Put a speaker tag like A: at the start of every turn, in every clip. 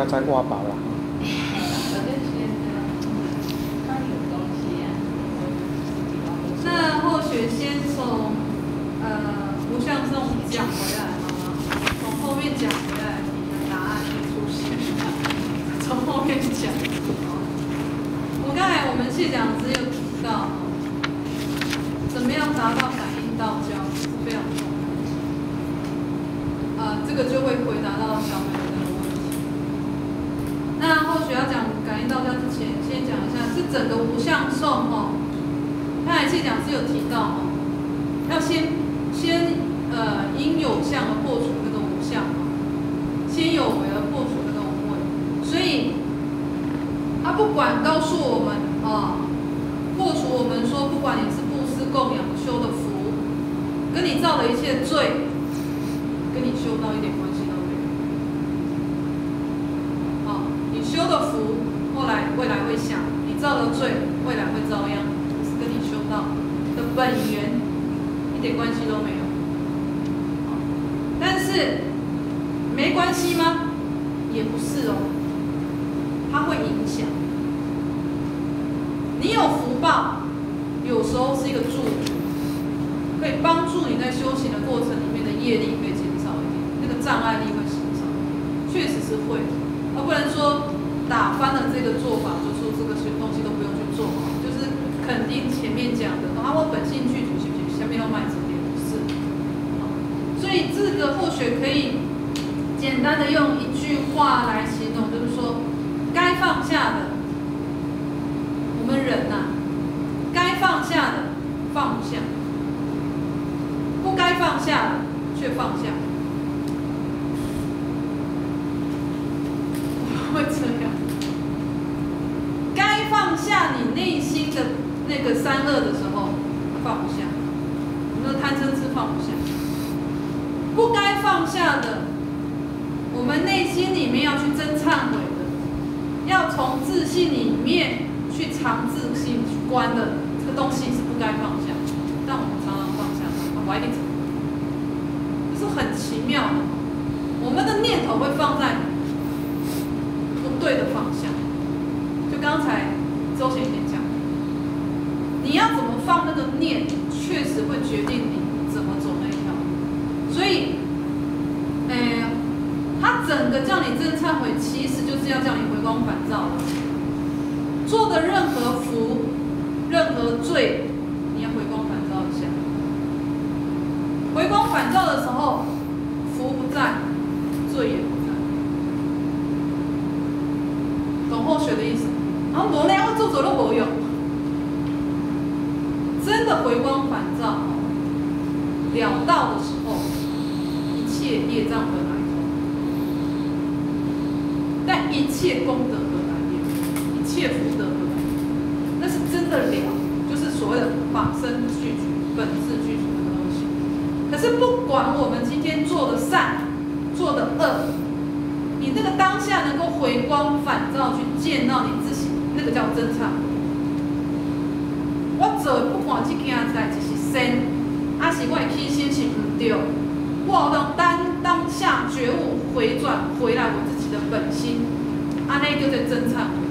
A: 明仔我饱啦。
B: 那或许先从无相颂讲回来好吗？从后面讲回来，你的答案会出现。从后面讲。我们谢讲师有提到，怎么样达到感应道交是非常重要。这个就会回答到小美的这个问题。那或许要讲感应道交之前，先讲一下这整个无相颂哦。刚才谢讲师有提到哦，要先因有相而破除那个无相，先有为而破除那个无为，所以他不管告诉我们破除我们说，不管你是布施供养修的福，跟你造的一切罪，跟你修道一点关系都没有。你修的福，未来会享；你造的罪，未来会遭殃。跟你修道的本源一点关系都没有。但是没关系吗？也不是哦，它会影响。你有福报，有时候是一个助力，可以帮助你在修行的过程里面的业力可以减少一点，那个障碍力会减少一点，确实是会，而不能说打翻了这个做法，就说这个东西都不用去做，就是肯定前面讲的，我本性具足，下面要卖这点不是。所以这个或许可以简单的用一句话来形容，就是说，该放下的，我们人该放下的放不下，不该放下的却放下，会这样。该放下你内心的那个三恶的时候，放不下，我们的贪嗔痴放不下。不该放下的，我们内心里面要去真忏悔的，要从自信里面去常自信去观的，这个东西是不该放下，但我们常常放下，我一定这是很奇妙的。我们的念头会放在不对的方向，就刚才周贤贤讲的，你要怎么放那个念，确实会决定你怎么走那一条路。所以，他整个叫你真忏悔，其实就是要叫你回光返照的。做的任何福、任何罪，你要回光返照一下。回光返照的时候，福不在，罪也不在。懂后学的意思？然后磨练要做走都没用。真的回光返照，了道的时候，一切业障得来脱，但一切功德得来也，一切福德得来，那是真的了，就是所谓的法身具足、本质具足那个东西。可是不管我们今天做的善、做的恶，你那个当下能够回光返照去见到你自己，那个叫真忏悔。我做不管这件代志是善，还是我的起心是唔对，我有当下觉悟回转回来我自己的本心，安尼叫做真忏悔。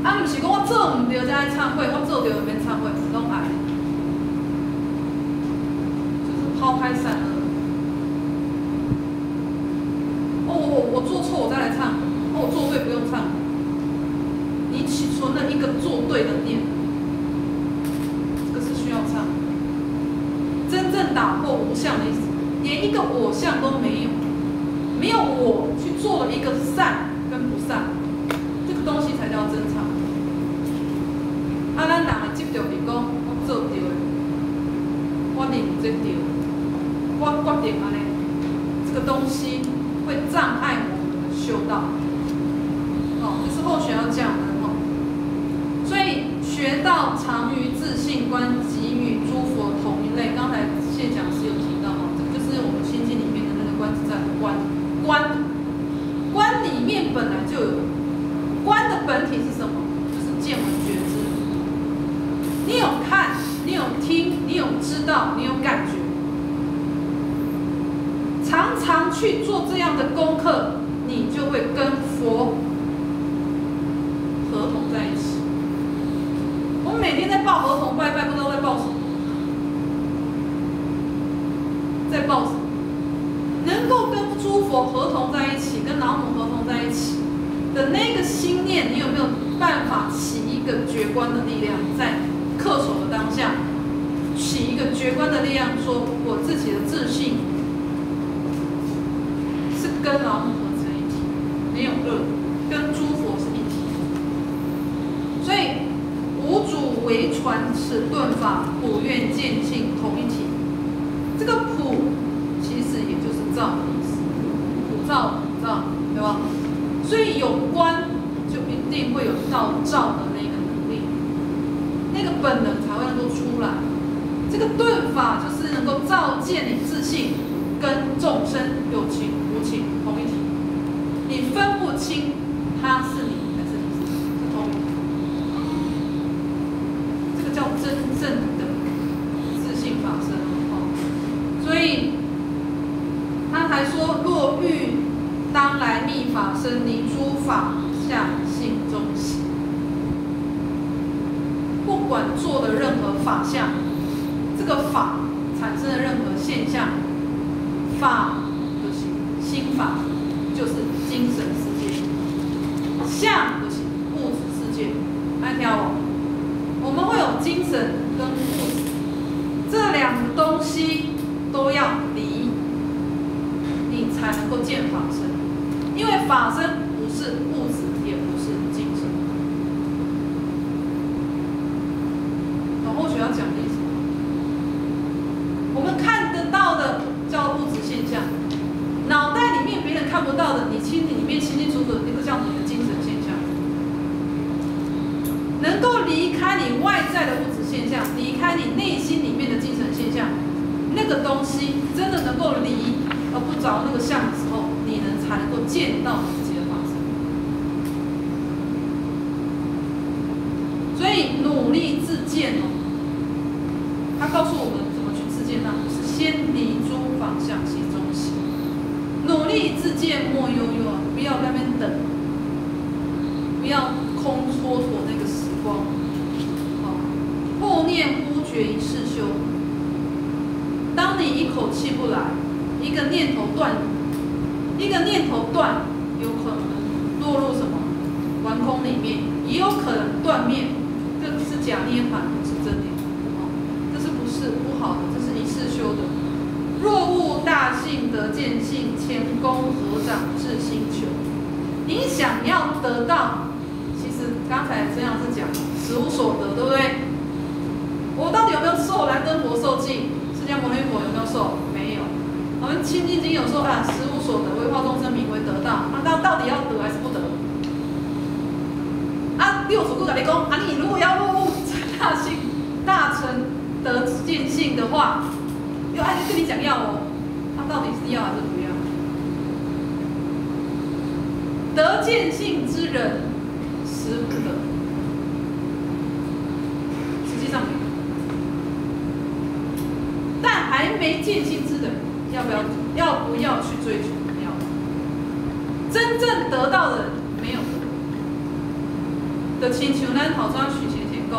B: 唔是讲我做唔对才来忏悔，我做对就免忏悔，拢爱，就是抛开善恶。我做错我再来忏悔，我做对不用忏悔。你起存了一个做对的念。真正打破无相的意思，连一个我相都没有，没有我去做了一个善跟不善，这个东西才叫真忏悔。咱人会执着是讲我做对的，我认这对，我决定安尼，这个东西会障碍我们的修道。这是后学要讲的所以学道常于自性观，即与诸佛同一类。刚才谢讲师有提到这个就是我们心经里面的那个观自在的观。观里面本来就有，观的本体是什么？就是见闻觉知。你有看，你有听，你有知道，你有感觉。常常去做这样的功课，你你就会跟佛合同在一起。我们每天在报合同拜拜，不知道在报什么，在报什么？能够跟诸佛合同在一起，跟老母合同在一起的那个心念，你有没有办法起一个觉观的力量，在恪守的当下，起一个觉观的力量，说我自己的自信是跟老母合成一体，没有二，跟诸佛是一体。所以五祖为传此顿法，普愿见性同一体。这个普其实也就是照的意思，普照普照，对吧？所以有观就一定会有到照的那个能力，那个本能才会能够出来。这个顿法就是能够照见你自性跟众生有情无情同一体，你分不清他是你还是你是同一体，这个叫真正的自性法身。所以他还说：若欲当来密法身，离诸法相性中喜。不管做的任何法相，这个法产生的任何现象，法就是心法，就是精神世界；相就是物质世界。来听哦，我们会有精神跟物质这两个东西都要离，你才能够见法身。因为法身不是物质，也不是精神。我后续要讲的意思，我们看得到的叫物质现象，脑袋里面别人看不到的，你心里面清清楚楚，那个叫你的精神现象。能够离开你外在的物质现象，离开你内心里面的精神现象。那个东西真的能够离而不着那个相的时候，你才能够见到你自己的法身。所以努力自见哦，他告诉我们怎么去自见呢？是先离诸法相性中喜，努力自见莫悠悠啊！不要在那边等，不要空蹉跎那个时光。后念忽觉一世修。当你一口气不来，一个念头断，有可能落入什么顽空里面，也有可能断灭，这是假涅槃，不是真涅槃。这是不是不好的？这是一世修的。若悟大性得见性，前功合掌至心求。你想要得到，其实刚才这样是讲实无所得，对不对？我到底有没有受燃灯佛受记？释迦牟尼佛有没有受？没有。我们清净经有说啊，实无所得，为化众生名为得到。那到底要得还是不得？啊，六祖跟你讲，啊，你如果要落入大性、大乘得见性的话，又按跟你讲要哦，他到底是要还是不要？得见性之人，实不得。实际上没有。但还没见性之人，要不要去追求？要。真正得到的人没有的请求咱好像许前讲，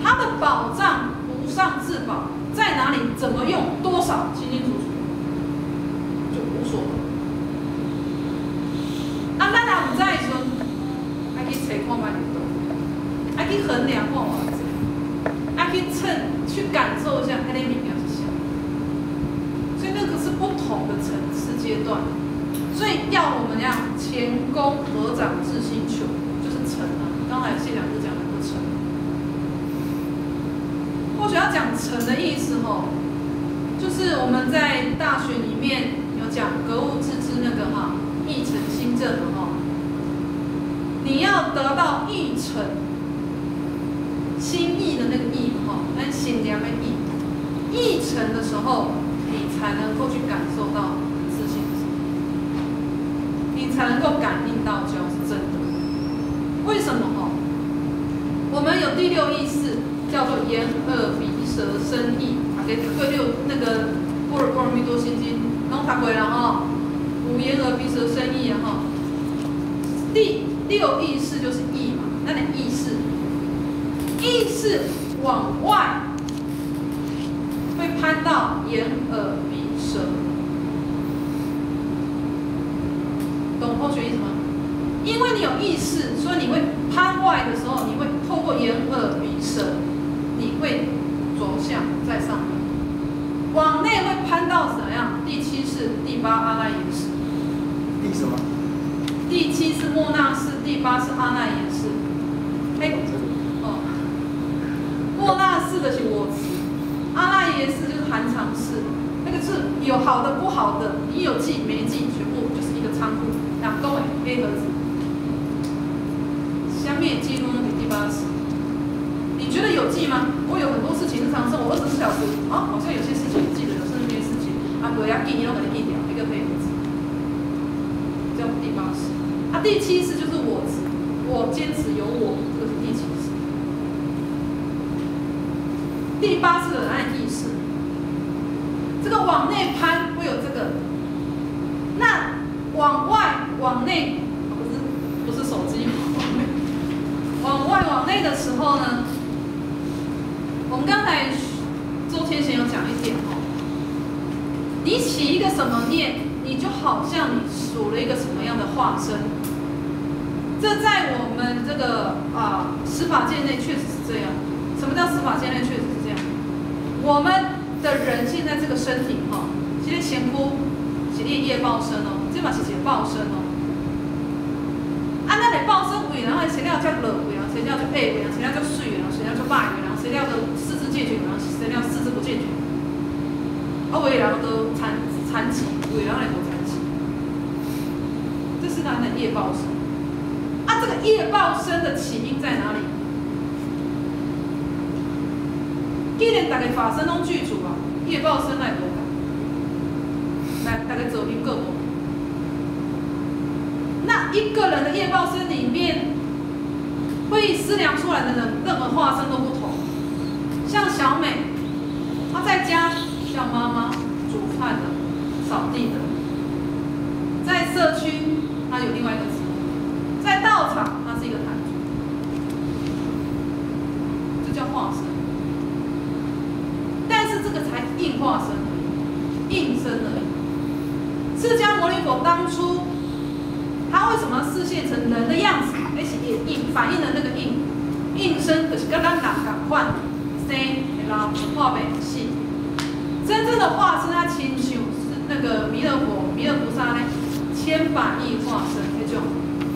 B: 他的宝藏无上至宝在哪里？怎么用？多少？清清楚楚，就无所得。啊，咱若唔知的时阵，爱去找看卖就懂，爱去衡量看偌济，爱去称去感受一下，迄个物件是啥。所以那个是不同的层次阶段。所以要我们要前功合掌至心求，就是诚啊。刚才谢两哥讲的不诚。或许要讲诚的意思吼，就是我们在大学里面有讲格物致知那个哈，意诚心正的哈。你要得到意诚，心意的那个意哈，跟心良的意，意诚的时候，你才能够去感受到自信，你才能够感应到只要是真的。为什么哈？我们有第六意识，叫做眼耳鼻舌身意，给对六那个《般若波罗蜜多心经》弄读过了哈，五眼耳鼻舌身意啊哈。是往外会攀到眼、耳、鼻、舌。懂后学意思吗？因为你有意识，所以你会攀外的时候，你会透过眼、耳、鼻、舌，你会着相在上面。往内会攀到怎样？第七识、第八阿赖耶识。
A: 第什么？
B: 第七是莫那识，第八是阿赖耶识。哦，莫那识的是我执，阿赖耶识就是含藏识，那个是有好的不好的，你有记没记，全部就是一个仓库，两公黑盒子。下面记录那个第八识，你觉得有记吗？我有很多事情日常生活24小时啊，好像有些事情记得，有些没事情啊，我要记你都给你记掉，一个黑盒子，叫第八识。啊，第七识就是我执，我坚持有我，这个是第七识。第八识的按意识，这个往内攀会有这个，那往外往内，不是手机，往外往内的时候呢，我们刚才周天贤有讲一点哦，你起一个什么念，你就好像你属了一个什么样的化身。这在我们这个十法界内确实是这样。什么叫十法界内确实是这样？我们的人现在这个身体哈，今天贤夫是业报身哦，这嘛是解报身哦。啊，那你报身为，然后谁料叫热为，谁料叫爱为，谁料叫水为，谁料叫败为，谁料的四肢健全，然后谁料四肢不健全。啊，为然后都残疾，为然后都残疾，这是他的业报身。啊，这个业报身的起因在哪里？既然大家法身拢具足啊，业报身来无改，来大家走平各无。那一个人的业报身里面，会思量出来的人，任何化身都不同。像小美，她在家像妈妈、煮饭的、扫地的；在社区，她有另外一个职务；在道场，她是一个坛主。这叫化身。但是这个才应化身而已，应身而已。释迦牟尼佛当初，他为什么要示现成人的样子？而且也反映了那个应身，就是跟咱人共款，生然后化为死。真正的化身，他亲像是那个弥勒佛、弥勒菩萨呢，千百亿化身那种。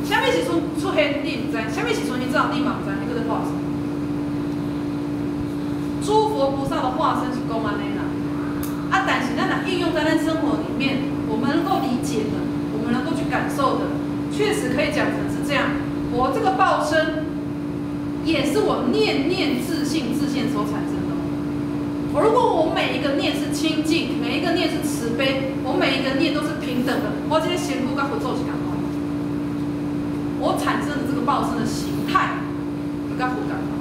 B: 什么时阵出现你唔知，什么时阵你知道你嘛唔知，那个是化身。诸佛菩萨的化身是公安内啦，啊，但是咱若应用在咱生活里面，我们能够理解的，我们能够去感受的，确实可以讲成是这样。我这个报身，也是我念念自信自现所产生的。如果我每一个念是清净，每一个念是慈悲，我每一个念都是平等的，我这些贤夫跟佛咒是感化，我产生的这个报身的形态，就跟佛感化。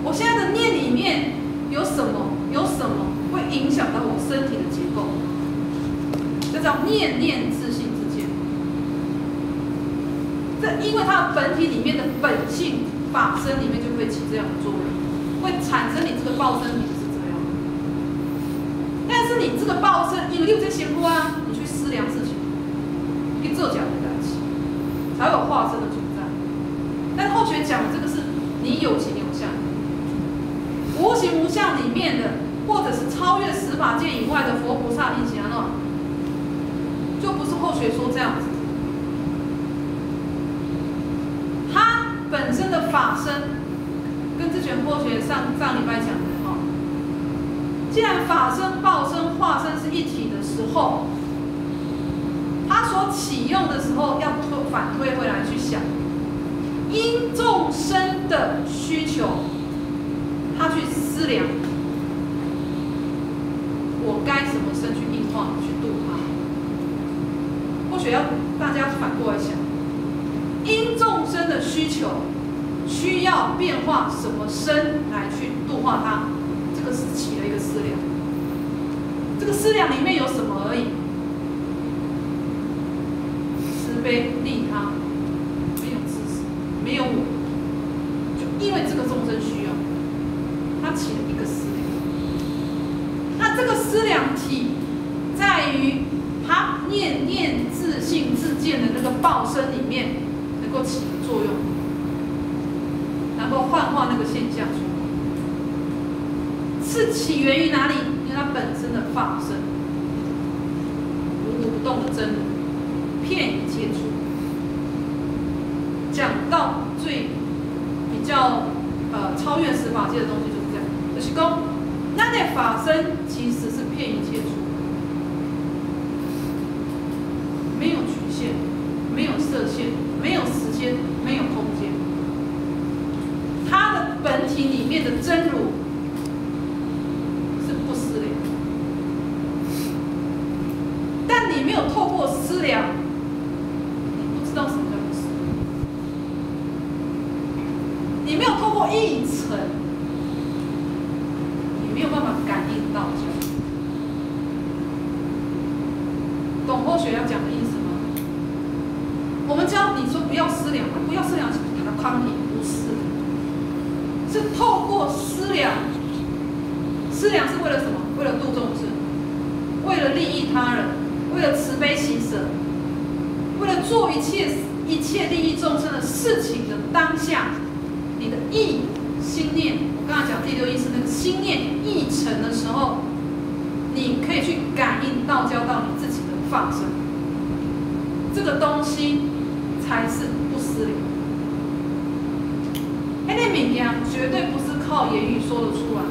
B: 我现在的念里面有什么会影响到我身体的结构？这叫念念自性自见。这因为它的本体里面的本性法身里面就会起这样的作用，会产生你这个报身体是这样。但是你这个报身，因为你有这些苦啊，你去思量事情，你做假的感情，才有化身的存在。但后学讲的这个是你有形有相。无形无相里面的，或者是超越十法界以外的佛菩萨因行安那，就不是后学说这样子。它本身的法身，跟之前后学上礼拜讲的哈，既然法身、报身、化身是一体的时候，它所启用的时候要反推回来去想，因众生的需求。他去思量，我该什么身去应化，去度他。或许要大家反过来想，因众生的需求，需要变化什么身来去度化他，这个是起了一个思量。这个思量里面有什么而已？慈悲利他，没有自私，没有我，就因为这个众生需起了一个思量。那这个思量体在于他念念自信自见的那个报身里面能够起的作用，能够幻化那个现象出来。是起源于哪里？因为它本身的法身，如如不动的真如，遍一切处。讲到最比较超越十法界的东西就是这样，就是说，那的法身其实是遍一切处，没有局限，没有设限，没有时间，没有空间。它的本体里面的真如是不思量，但你没有透过思量，你不知道什么叫不思量。你没有透过议程，你没有办法感应到这。懂后学要讲的意思吗？我们教你说不要思量，不要思量，把它框你，不是，是透过思量。思量是为了什么？为了度众生，为了利益他人，为了慈悲喜舍，为了做一切利益众生的事情的当下。你的意心念，我刚才讲第六意识那个心念意成的时候，你可以去感应道交到你自己的放生，这个东西才是不思量。那物件绝对不是靠言语说得出来。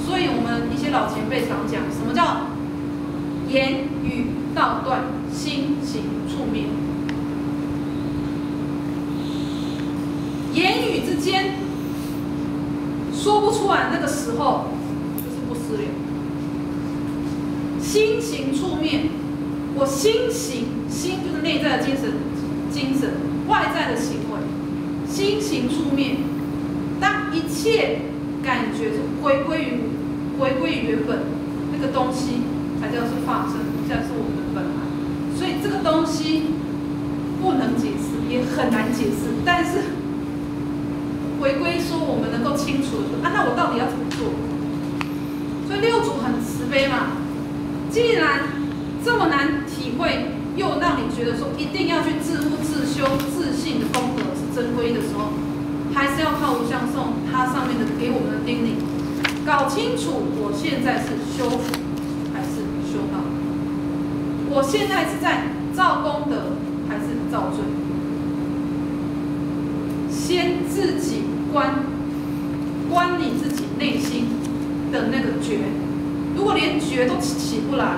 B: 所以我们一些老前辈常讲，什么叫言语道断，心行处灭。言语之间说不出来，那个时候就是不思量。心行处灭，我心行，心就是内在的精神，外在的行为，心行处灭。当一切感觉是回归于原本那个东西，才叫是法身，才是我们的本来。所以这个东西不能解释，也很难解释，但是。回归说，我们能够清楚的说，那我到底要怎么做？所以六祖很慈悲嘛。既然这么难体会，又让你觉得说一定要去自悟自修、自信的功德是真皈的时候，还是要靠无相颂它上面的给我们的叮咛，搞清楚我现在是修福还是修道，我现在是在造功德还是造罪。先自己观你自己内心的那个觉，如果连觉都起不来，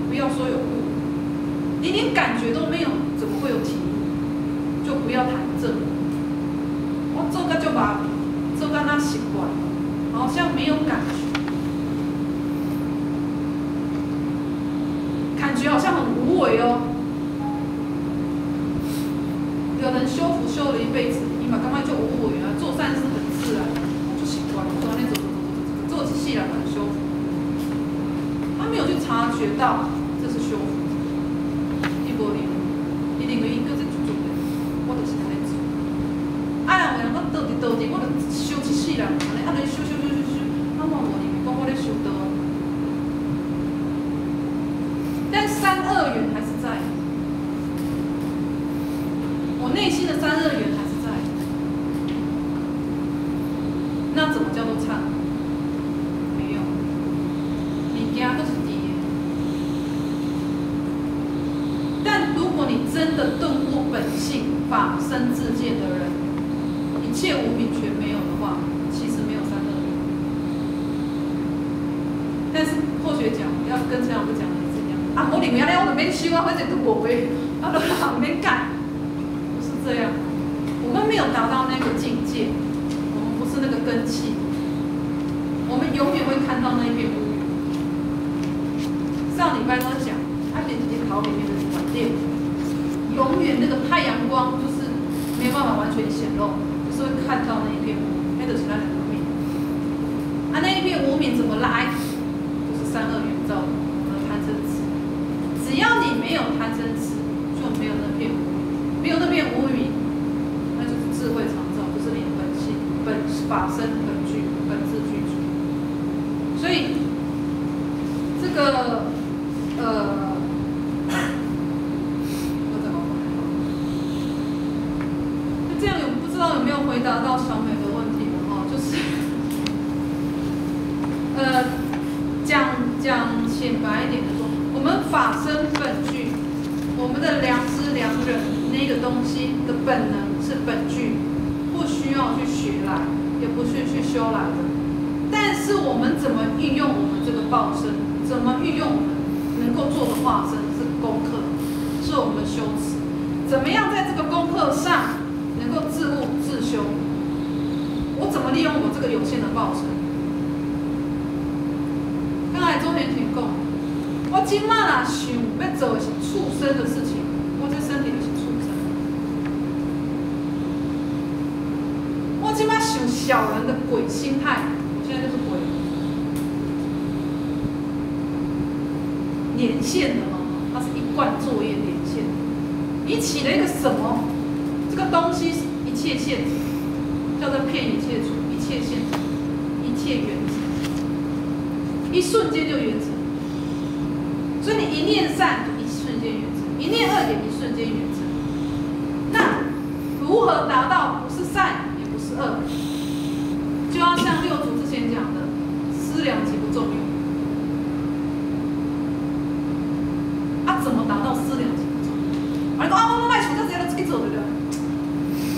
B: 不要说有悟，你连感觉都没有，怎么会有体悟？就不要谈正。我做个就把做个那习惯，好像没有感觉，感觉好像很无为哦。有人修福修了一辈子，你嘛感觉就无为啊，做善事很自然，就习惯了，就安尼做一世人的修福，他没有去察觉到这是修福，伊无认为，伊认为伊搁在做的，我就是安尼做。啊，人问我倒伫，我就修一世人，安尼修，啊我无认为讲我咧修道，但三恶缘还是在。内心的三恶缘还是在，那怎么叫做忏？没有，物件都是敌的。但如果你真的顿悟本性、法身自见的人，一切无明全没有的话，其实没有三恶缘。但是或许讲，要跟陈老师讲的也是一样。啊，我里面咧，我就免修啊，反正都无为，啊，都免改。这样，我们没有达到那个境界，我们不是那个根器，我们永远会看到那一片乌云。上礼拜都讲，点桃里面的闪电，永远那个太阳光就是没有办法完全显露，就是会看到那一片乌，那就是那两个面。啊，那一片无明怎么来？就是三恶缘造的，贪嗔痴。只要你没有贪嗔痴，就没有那片无明。没有那片无明，那就是智慧常照，就是你的本性法身本具本自具足。所以这个这样不知道有没有回答到小美的问题了哈？就是讲浅白一点的说，我们法身本具，我们的良知良忍那个东西的本能是本具，不需要去学来，也不是去修来的。但是我们怎么运用我们这个报身，怎么运用我们能够做的化身是功课，是我们的修持。怎么样在这个功课上能够自悟自修？我怎么利用我这个有限的报身？刚才周田挺讲，我今嘛啦想要做的是畜生的事情，我这身体就是畜生。我今嘛想小人的鬼心态，我现在就是鬼。连线的嘛，它是一贯作业连线。你起了一个什么？这个东西是一切现成，叫做骗一切处，一切现成，一切缘成，一瞬间就缘成。所以你一念善就一瞬间缘成，一念恶也一瞬间缘成。那如何达到不是善也不是恶？就要像六祖之前讲的，思量即不中用。啊，怎么达到思量即不中用？啊，你讲啊，我卖想这些都去做对不对？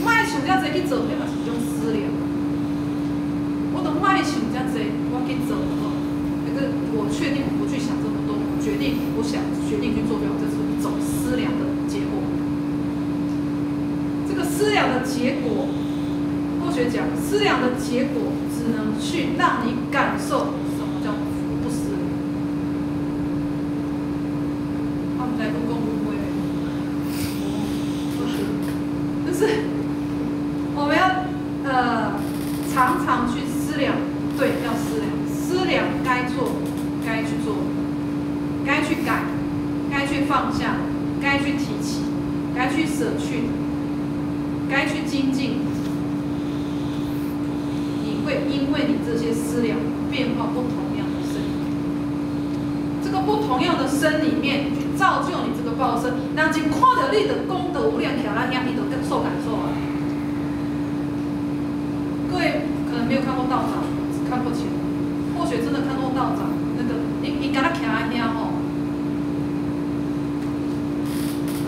B: 卖想这些去做，那嘛是一种思量。我都卖想这些，我去做哦。那个我确定我不去想这么多，我决定我想决定去做掉，这是一种思量的结果。这个思量的结果，科学讲，思量的结果只能去让你感受什么叫不思量。他们在公共误会，就是我们要常常去思量，对，要思量，思量该做，该去做，该去改，该去放下，该去提起，该去舍去，该去精进。你会因为你这些思量变化不同样的身，这个不同样的身里面去造就你这个报身，让人看到你的功德无量，徛在遐，伊就更受感受啊。各位可能没有看过道长，只看过前，或许真的看过道长，那个你跟他徛在遐吼，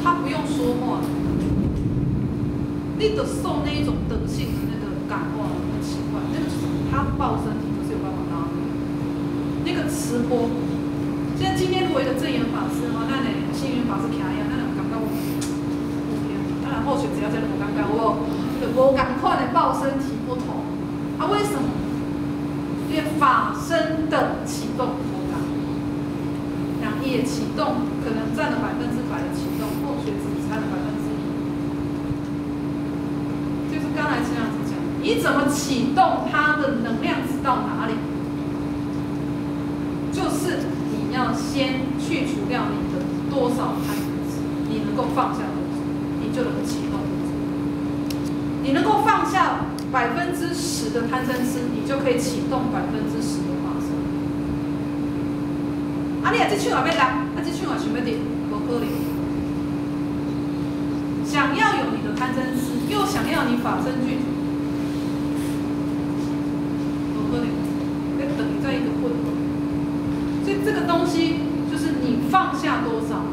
B: 他不用说话，你的受那一种德性的那个感化很奇怪，那个他报身体都是有办法拉的，那个磁波。现在今天如果一个正言法师的话，那你星云法师徛遐，那感觉我当然或许只要这样，我感觉我感快的报身体不同啊？为什么？因为法身的启动不同，两业启动可能占了100%的启动，或许只占了1%。就是刚才这样子讲，你怎么启动它的能量值到哪里？就是你要先去除掉你的多少贪嗔痴，你能够放下多少，你就能启动多少。你能够放下10%的贪嗔痴，你就可以启动10%的法身。啊，你啊，这手也要拿，啊，这手也想要顶，无可能。想要有你的贪嗔痴，又想要你法身具足，无可能，要等于在一个混合。所以这个东西就是你放下多少，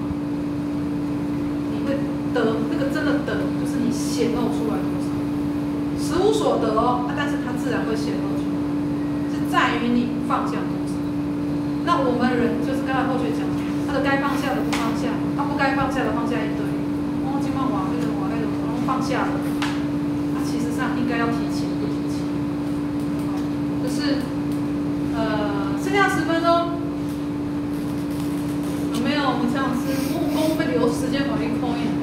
B: 你会得那个真的得，就是你显露出来多少。实无所得哦，但是它自然会显露出来，是在于你放下多少。那我们人就是刚才后学讲，他的该放下的不放下，他不该放下的放下一堆。哦，今晚我那个放下了，啊，其实上应该要提起不提起。就是剩下10分钟，有没有？我们陈老师木工会留时间把你扣印。